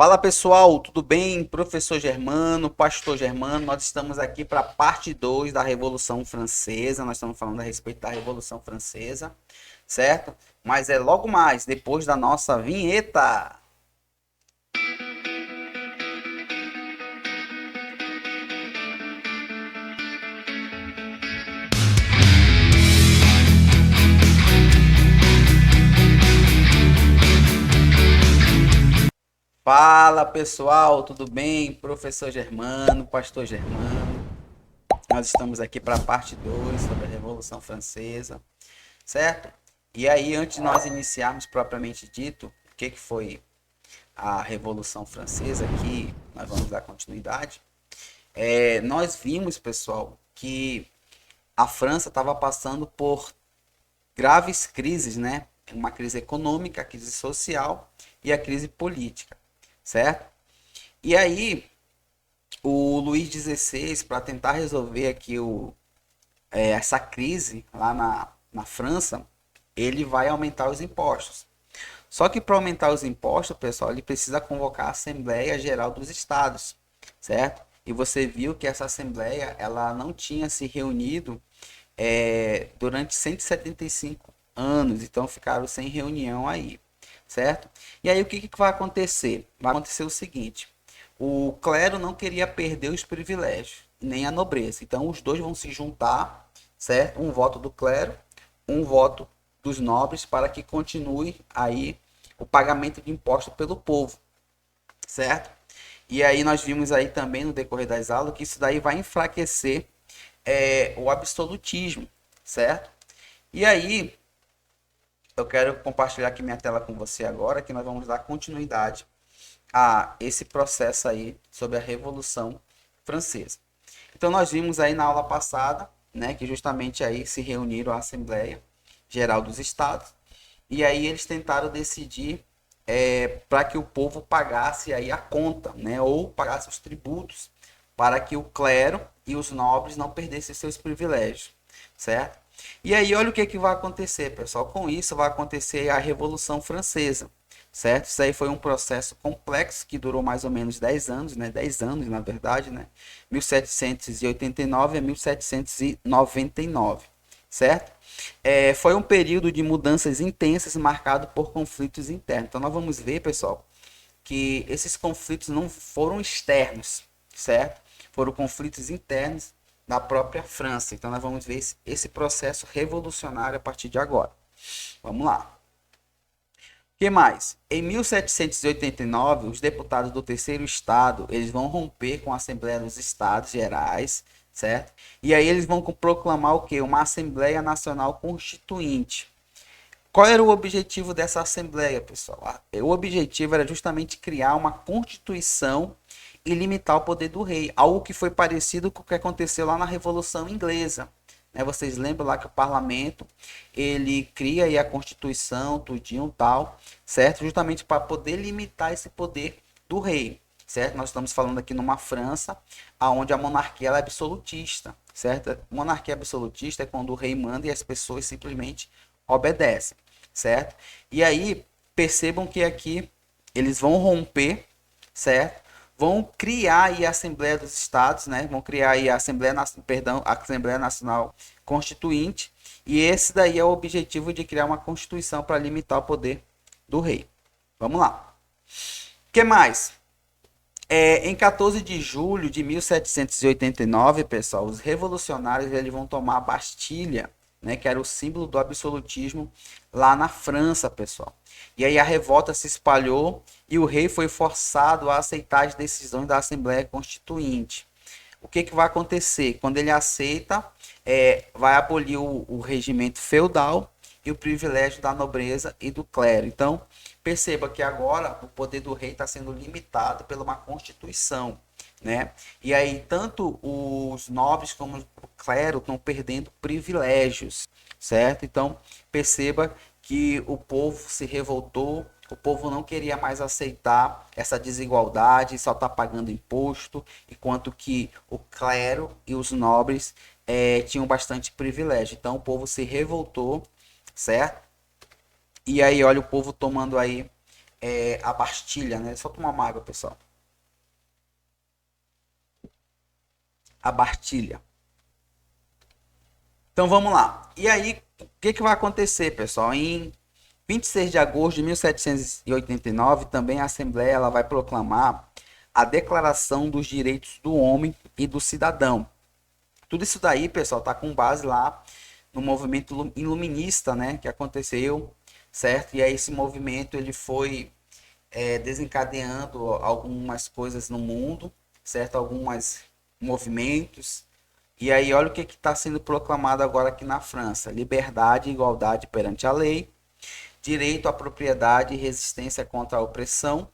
Fala pessoal, tudo bem? Professor Germano, Pastor Germano, nós estamos aqui para a parte 2 da Revolução Francesa. Nós estamos falando a respeito da Revolução Francesa, certo? Mas é logo mais, depois da nossa vinheta. Fala pessoal, tudo bem? Professor Germano, Pastor Germano. Nós estamos aqui para a parte 2 sobre a Revolução Francesa, certo? E aí, antes de nós iniciarmos propriamente dito, o que foi a Revolução Francesa, que nós vamos dar continuidade, nós vimos, pessoal, que a França estava passando por graves crises, né? Uma crise econômica, a crise social e a crise política, certo? E aí, o Luís XVI, para tentar resolver aqui essa crise lá na França, ele vai aumentar os impostos. Só que para aumentar os impostos, pessoal, ele precisa convocar a Assembleia Geral dos Estados, certo? E você viu que essa Assembleia ela não tinha se reunido durante 175 anos, então ficaram sem reunião aí, certo? E aí o que vai acontecer? Vai acontecer o seguinte: o clero não queria perder os privilégios, nem a nobreza, então os dois vão se juntar, certo? Um voto do clero, um voto dos nobres para que continue aí o pagamento de imposto pelo povo, certo? E aí nós vimos aí também no decorrer das aulas que isso daí vai enfraquecer o absolutismo, certo? E aí eu quero compartilhar aqui minha tela com você agora, que nós vamos dar continuidade a esse processo aí sobre a Revolução Francesa. Então nós vimos aí na aula passada, né, que justamente aí se reuniram a Assembleia Geral dos Estados e aí eles tentaram decidir para que o povo pagasse aí a conta, né, ou pagasse os tributos, para que o clero e os nobres não perdessem seus privilégios, certo? E aí olha o que vai acontecer, pessoal. Com isso vai acontecer a Revolução Francesa, certo? Isso aí foi um processo complexo que durou mais ou menos 10 anos, né? 10 anos, na verdade, né? 1789 a 1799, certo? Foi um período de mudanças intensas marcado por conflitos internos. Então nós vamos ver, pessoal, que esses conflitos não foram externos, certo? Foram conflitos internos da própria França. Então nós vamos ver esse processo revolucionário a partir de agora. Vamos lá. O que mais? Em 1789, os deputados do terceiro estado, eles vão romper com a Assembleia dos Estados Gerais, certo? E aí eles vão proclamar o quê? Uma Assembleia Nacional Constituinte. Qual era o objetivo dessa Assembleia, pessoal? O objetivo era justamente criar uma Constituição e limitar o poder do rei, algo que foi parecido com o que aconteceu lá na Revolução Inglesa. Vocês lembram lá que o parlamento ele cria aí a Constituição, tudinho tal, certo? Justamente para poder limitar esse poder do rei, certo? Nós estamos falando aqui numa França, onde a monarquia ela é absolutista, certo? A monarquia absolutista é quando o rei manda e as pessoas simplesmente obedecem, certo? E aí percebam que aqui eles vão romper, certo? Vão criar aí a Assembleia dos Estados, né? Vão criar aí a Assembleia, perdão, a Assembleia Nacional Constituinte, e esse daí é o objetivo de criar uma Constituição para limitar o poder do rei. Vamos lá. O que mais? Em 14 de julho de 1789, pessoal, os revolucionários eles vão tomar a Bastilha, né, que era o símbolo do absolutismo lá na França, pessoal. E aí a revolta se espalhou e o rei foi forçado a aceitar as decisões da Assembleia Constituinte. O que vai acontecer? Quando ele aceita, vai abolir o regimento feudal e o privilégio da nobreza e do clero. Então, perceba que agora o poder do rei está sendo limitado por uma constituição, né? E aí tanto os nobres como o clero estão perdendo privilégios, certo? Então, perceba que o povo se revoltou, o povo não queria mais aceitar essa desigualdade, só está pagando imposto, enquanto que o clero e os nobres tinham bastante privilégio. Então o povo se revoltou, certo? E aí olha o povo tomando aí a Bastilha, né? Só tomar uma água, pessoal. A Bastilha. Então vamos lá. E aí, o que, que vai acontecer, pessoal? Em 26 de agosto de 1789, também a Assembleia ela vai proclamar a Declaração dos Direitos do Homem e do Cidadão. Tudo isso daí, pessoal, tá com base lá no movimento iluminista, né, que aconteceu, certo? E aí esse movimento ele foi desencadeando algumas coisas no mundo, certo? Alguns movimentos. E aí olha o que está sendo proclamado agora aqui na França: liberdade e igualdade perante a lei, direito à propriedade e resistência contra a opressão,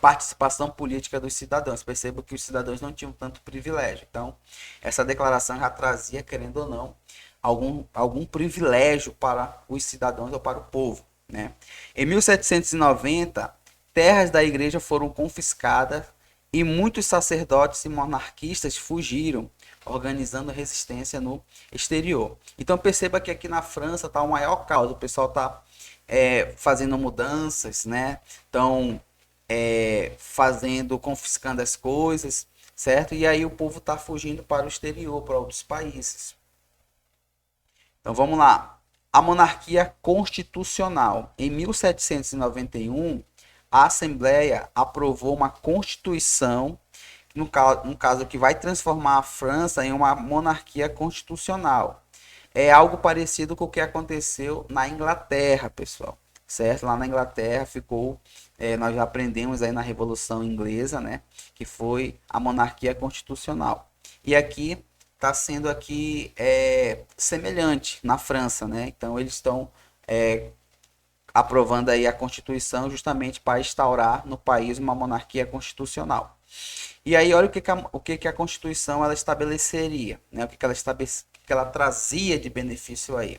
participação política dos cidadãos. Percebo que os cidadãos não tinham tanto privilégio. Então, essa declaração já trazia, querendo ou não, algum privilégio para os cidadãos ou para o povo, né? Em 1790, terras da igreja foram confiscadas e muitos sacerdotes e monarquistas fugiram, organizando resistência no exterior. Então perceba que aqui na França está o maior caos. O pessoal está fazendo mudanças, né? Então confiscando as coisas, certo? E aí o povo está fugindo para o exterior, para outros países. Então vamos lá. A monarquia constitucional. Em 1791, a Assembleia aprovou uma constituição, no caso que vai transformar a França em uma monarquia constitucional. É algo parecido com o que aconteceu na Inglaterra, pessoal. Certo? Lá na Inglaterra ficou, nós já aprendemos aí na Revolução Inglesa, né? Que foi a monarquia constitucional. E aqui está sendo aqui semelhante na França, né? Então eles estão aprovando aí a Constituição justamente para instaurar no país uma monarquia constitucional. E aí olha o que a Constituição ela estabeleceria, né? O que ela trazia de benefício aí.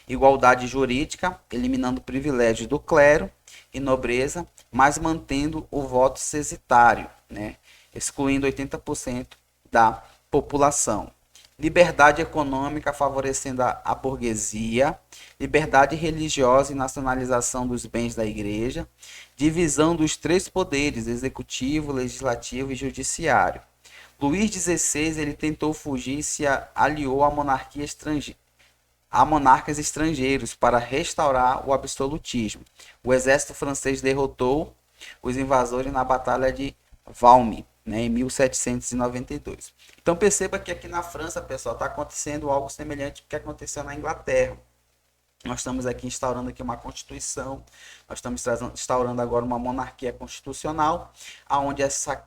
Igualdade jurídica, eliminando o privilégio do clero e nobreza, mas mantendo o voto censitário, né? Excluindo 80% da população. Liberdade econômica, favorecendo a burguesia. Liberdade religiosa e nacionalização dos bens da igreja. Divisão dos três poderes, executivo, legislativo e judiciário. Luís XVI ele tentou fugir e se aliou à monarquia estrangeira, a monarcas estrangeiros para restaurar o absolutismo. O exército francês derrotou os invasores na Batalha de Valmy, né, em 1792. Então perceba que aqui na França, pessoal, está acontecendo algo semelhante ao que aconteceu na Inglaterra. Nós estamos aqui instaurando aqui uma constituição, nós estamos instaurando agora uma monarquia constitucional, onde essa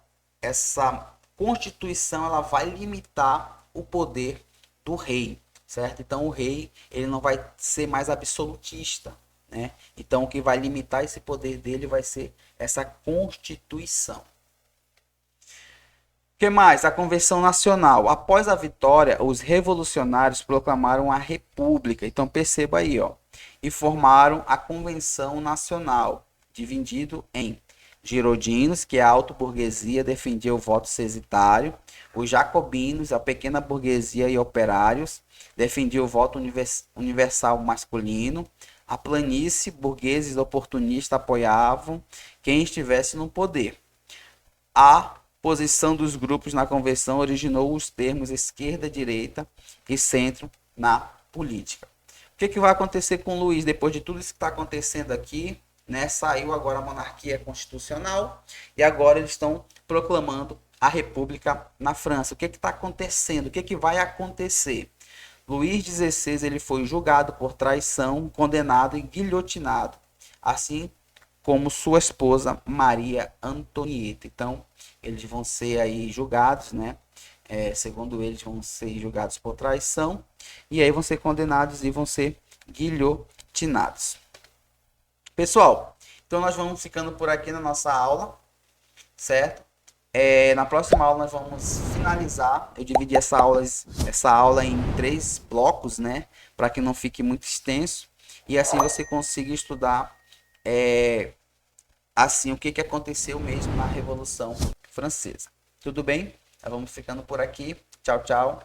constituição ela vai limitar o poder do rei, certo? Então o rei ele não vai ser mais absolutista, né? Então o que vai limitar esse poder dele vai ser essa constituição. O que mais? A Convenção Nacional. Após a vitória, os revolucionários proclamaram a República. Então perceba aí, ó, e formaram a Convenção Nacional, dividido em Girodinos, que é a alta-burguesia, defendia o voto censitário, os jacobinos, a pequena burguesia e operários, defendia o voto universal masculino, a planície, burgueses oportunistas apoiavam quem estivesse no poder. A posição dos grupos na convenção originou os termos esquerda, direita e centro na política. O que vai acontecer com o Luís depois de tudo isso que está acontecendo aqui? Né? Saiu agora a monarquia constitucional e agora eles estão proclamando a república na França. O que está acontecendo? O que vai acontecer? Luís XVI ele foi julgado por traição, condenado e guilhotinado, assim como sua esposa Maria Antonieta. Então eles vão ser aí julgados, né? Segundo eles vão ser julgados por traição e aí vão ser condenados e vão ser guilhotinados. Pessoal, então nós vamos ficando por aqui na nossa aula, certo? Na próxima aula nós vamos finalizar. Eu dividi essa aula em 3 blocos, né? Para que não fique muito extenso e assim você consiga estudar assim o que aconteceu mesmo na Revolução Francesa. Tudo bem? Nós vamos ficando por aqui. Tchau, tchau.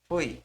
Fui.